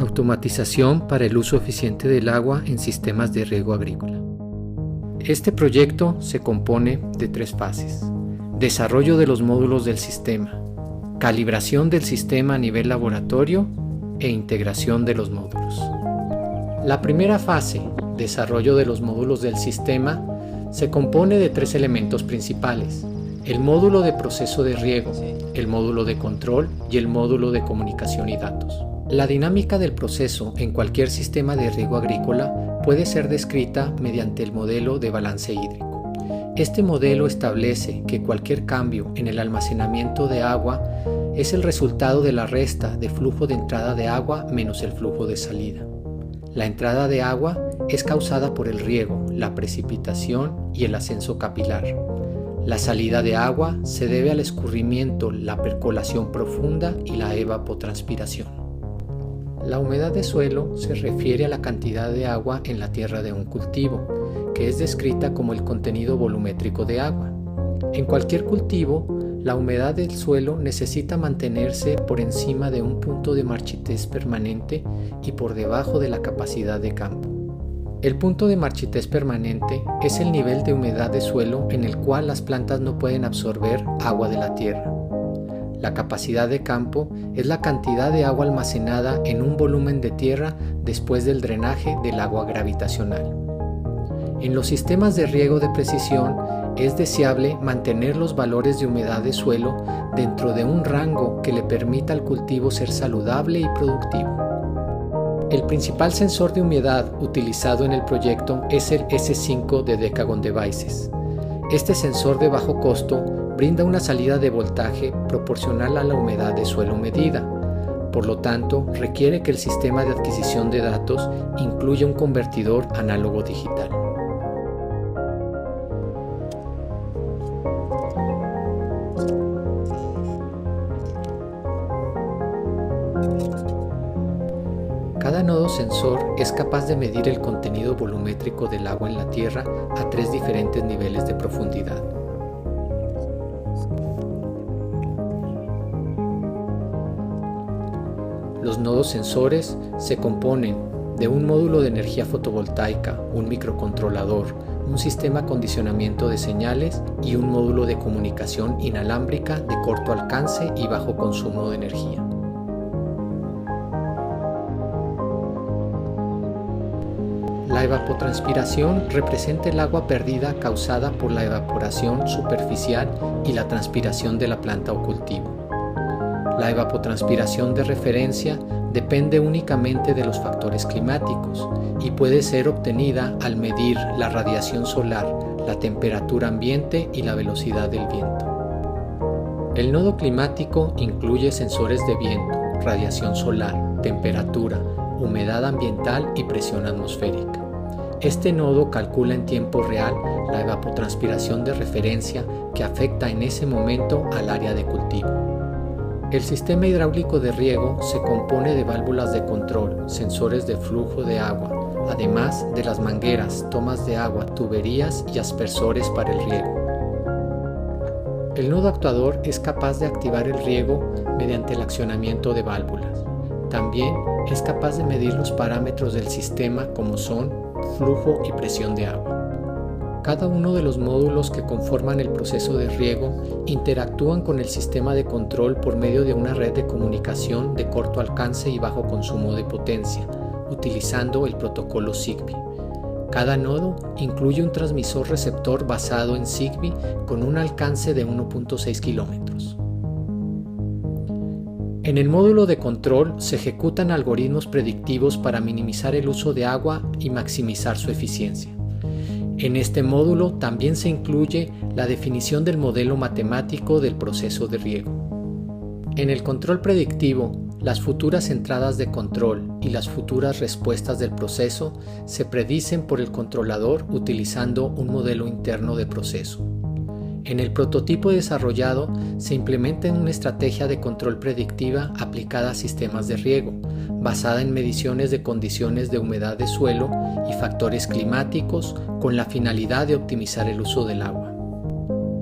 Automatización para el uso eficiente del agua en sistemas de riego agrícola. Este proyecto se compone de 3 fases: desarrollo de los módulos del sistema, calibración del sistema a nivel laboratorio e integración de los módulos. La primera fase, desarrollo de los módulos del sistema, se compone de 3 elementos principales: el módulo de proceso de riego, el módulo de control y el módulo de comunicación y datos. La dinámica del proceso en cualquier sistema de riego agrícola puede ser descrita mediante el modelo de balance hídrico. Este modelo establece que cualquier cambio en el almacenamiento de agua es el resultado de la resta de flujo de entrada de agua menos el flujo de salida. La entrada de agua es causada por el riego, la precipitación y el ascenso capilar. La salida de agua se debe al escurrimiento, la percolación profunda y la evapotranspiración. La humedad de suelo se refiere a la cantidad de agua en la tierra de un cultivo, que es descrita como el contenido volumétrico de agua. En cualquier cultivo, la humedad del suelo necesita mantenerse por encima de un punto de marchitez permanente y por debajo de la capacidad de campo. El punto de marchitez permanente es el nivel de humedad de suelo en el cual las plantas no pueden absorber agua de la tierra. La capacidad de campo es la cantidad de agua almacenada en un volumen de tierra después del drenaje del agua gravitacional. En los sistemas de riego de precisión es deseable mantener los valores de humedad de suelo dentro de un rango que le permita al cultivo ser saludable y productivo. El principal sensor de humedad utilizado en el proyecto es el S5 de Decagon Devices. Este sensor de bajo costo brinda una salida de voltaje proporcional a la humedad de suelo medida. Por lo tanto, requiere que el sistema de adquisición de datos incluya un convertidor análogo digital. Cada nodo sensor es capaz de medir el contenido volumétrico del agua en la tierra a 3 diferentes niveles de profundidad. Los nodos sensores se componen de un módulo de energía fotovoltaica, un microcontrolador, un sistema de acondicionamiento de señales y un módulo de comunicación inalámbrica de corto alcance y bajo consumo de energía. La evapotranspiración representa el agua perdida causada por la evaporación superficial y la transpiración de la planta o cultivo. La evapotranspiración de referencia depende únicamente de los factores climáticos y puede ser obtenida al medir la radiación solar, la temperatura ambiente y la velocidad del viento. El nodo climático incluye sensores de viento, radiación solar, temperatura, humedad ambiental y presión atmosférica. Este nodo calcula en tiempo real la evapotranspiración de referencia que afecta en ese momento al área de cultivo. El sistema hidráulico de riego se compone de válvulas de control, sensores de flujo de agua, además de las mangueras, tomas de agua, tuberías y aspersores para el riego. El nodo actuador es capaz de activar el riego mediante el accionamiento de válvulas. También es capaz de medir los parámetros del sistema como son flujo y presión de agua. Cada uno de los módulos que conforman el proceso de riego interactúan con el sistema de control por medio de una red de comunicación de corto alcance y bajo consumo de potencia, utilizando el protocolo Zigbee. Cada nodo incluye un transmisor receptor basado en Zigbee con un alcance de 1.6 kilómetros. En el módulo de control se ejecutan algoritmos predictivos para minimizar el uso de agua y maximizar su eficiencia. En este módulo también se incluye la definición del modelo matemático del proceso de riego. En el control predictivo, las futuras entradas de control y las futuras respuestas del proceso se predicen por el controlador utilizando un modelo interno de proceso. En el prototipo desarrollado se implementa una estrategia de control predictiva aplicada a sistemas de riego, basada en mediciones de condiciones de humedad de suelo y factores climáticos con la finalidad de optimizar el uso del agua.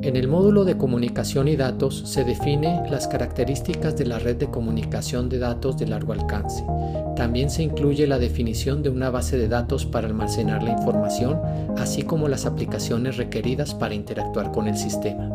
En el módulo de comunicación y datos se define las características de la red de comunicación de datos de largo alcance. También se incluye la definición de una base de datos para almacenar la información, así como las aplicaciones requeridas para interactuar con el sistema.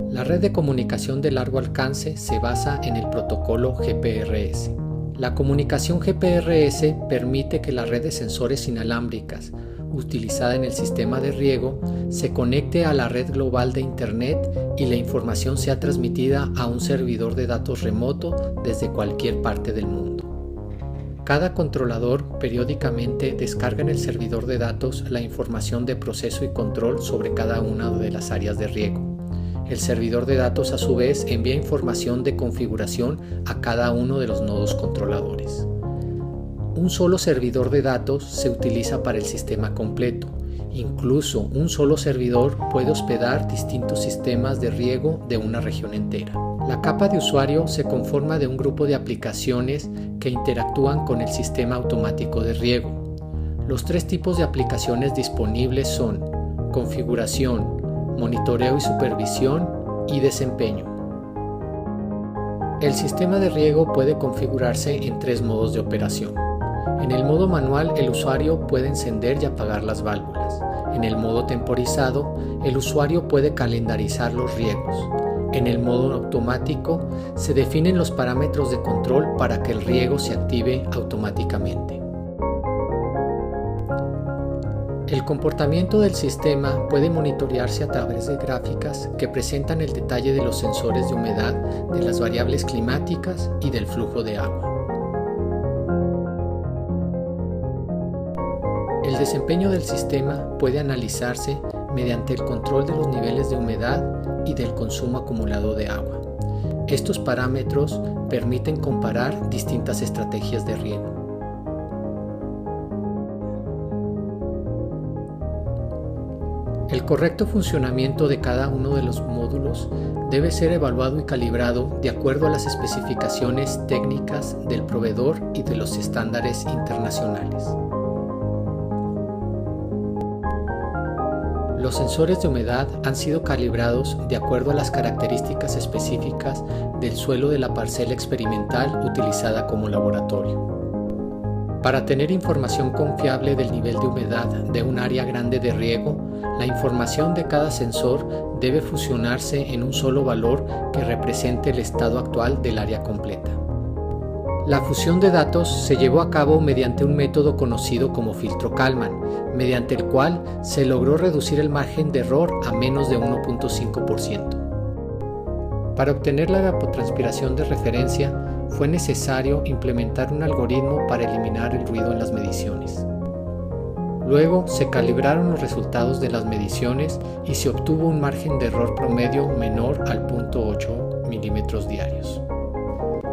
La red de comunicación de largo alcance se basa en el protocolo GPRS. La comunicación GPRS permite que la red de sensores inalámbricas utilizada en el sistema de riego se conecte a la red global de Internet y la información sea transmitida a un servidor de datos remoto desde cualquier parte del mundo. Cada controlador periódicamente descarga en el servidor de datos la información de proceso y control sobre cada una de las áreas de riego. El servidor de datos a su vez envía información de configuración a cada uno de los nodos controladores. Un solo servidor de datos se utiliza para el sistema completo. Incluso un solo servidor puede hospedar distintos sistemas de riego de una región entera. La capa de usuario se conforma de un grupo de aplicaciones que interactúan con el sistema automático de riego. Los tres tipos de aplicaciones disponibles son configuración, monitoreo y supervisión y desempeño. El sistema de riego puede configurarse en tres modos de operación. En el modo manual, el usuario puede encender y apagar las válvulas. En el modo temporizado, el usuario puede calendarizar los riegos. En el modo automático, se definen los parámetros de control para que el riego se active automáticamente. El comportamiento del sistema puede monitorearse a través de gráficas que presentan el detalle de los sensores de humedad, de las variables climáticas y del flujo de agua. El desempeño del sistema puede analizarse mediante el control de los niveles de humedad y del consumo acumulado de agua. Estos parámetros permiten comparar distintas estrategias de riego. El correcto funcionamiento de cada uno de los módulos debe ser evaluado y calibrado de acuerdo a las especificaciones técnicas del proveedor y de los estándares internacionales. Los sensores de humedad han sido calibrados de acuerdo a las características específicas del suelo de la parcela experimental utilizada como laboratorio. Para tener información confiable del nivel de humedad de un área grande de riego, la información de cada sensor debe fusionarse en un solo valor que represente el estado actual del área completa. La fusión de datos se llevó a cabo mediante un método conocido como filtro Kalman, mediante el cual se logró reducir el margen de error a menos de 1.5%. Para obtener la evapotranspiración de referencia, fue necesario implementar un algoritmo para eliminar el ruido en las mediciones. Luego se calibraron los resultados de las mediciones y se obtuvo un margen de error promedio menor al 0.8 milímetros diarios.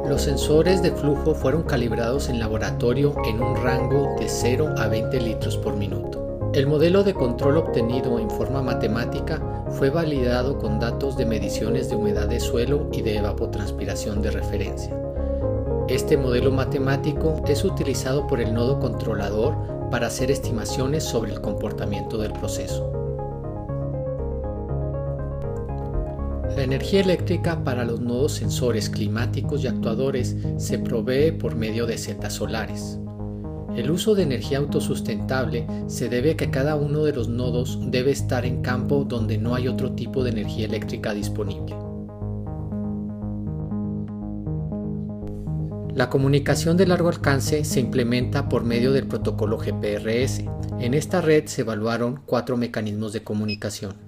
Los sensores de flujo fueron calibrados en laboratorio en un rango de 0 a 20 litros por minuto. El modelo de control obtenido en forma matemática fue validado con datos de mediciones de humedad de suelo y de evapotranspiración de referencia. Este modelo matemático es utilizado por el nodo controlador para hacer estimaciones sobre el comportamiento del proceso. La energía eléctrica para los nodos sensores climáticos y actuadores se provee por medio de celdas solares. El uso de energía autosustentable se debe a que cada uno de los nodos debe estar en campo donde no hay otro tipo de energía eléctrica disponible. La comunicación de largo alcance se implementa por medio del protocolo GPRS. En esta red se evaluaron 4 mecanismos de comunicación.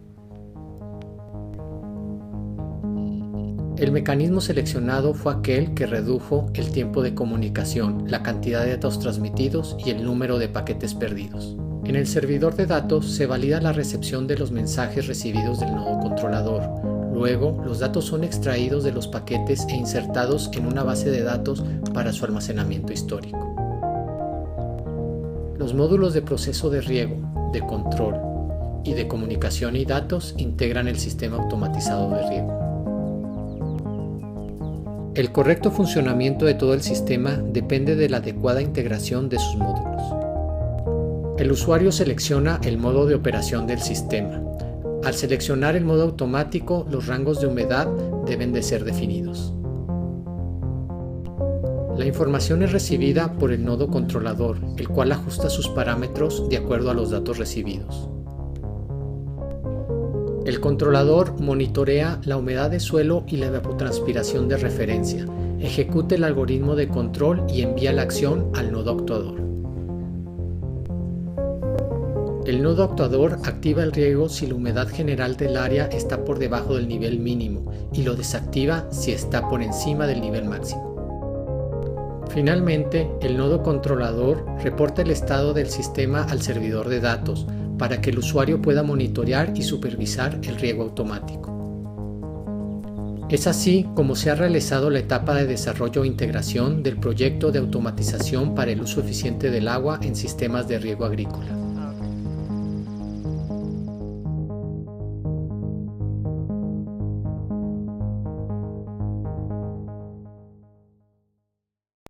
El mecanismo seleccionado fue aquel que redujo el tiempo de comunicación, la cantidad de datos transmitidos y el número de paquetes perdidos. En el servidor de datos se valida la recepción de los mensajes recibidos del nodo controlador. Luego, los datos son extraídos de los paquetes e insertados en una base de datos para su almacenamiento histórico. Los módulos de proceso de riego, de control y de comunicación y datos integran el sistema automatizado de riego. El correcto funcionamiento de todo el sistema depende de la adecuada integración de sus módulos. El usuario selecciona el modo de operación del sistema. Al seleccionar el modo automático, los rangos de humedad deben de ser definidos. La información es recibida por el nodo controlador, el cual ajusta sus parámetros de acuerdo a los datos recibidos. El controlador monitorea la humedad de suelo y la evapotranspiración de referencia, ejecuta el algoritmo de control y envía la acción al nodo actuador. El nodo actuador activa el riego si la humedad general del área está por debajo del nivel mínimo y lo desactiva si está por encima del nivel máximo. Finalmente, el nodo controlador reporta el estado del sistema al servidor de datos para que el usuario pueda monitorear y supervisar el riego automático. Es así como se ha realizado la etapa de desarrollo e integración del proyecto de automatización para el uso eficiente del agua en sistemas de riego agrícola.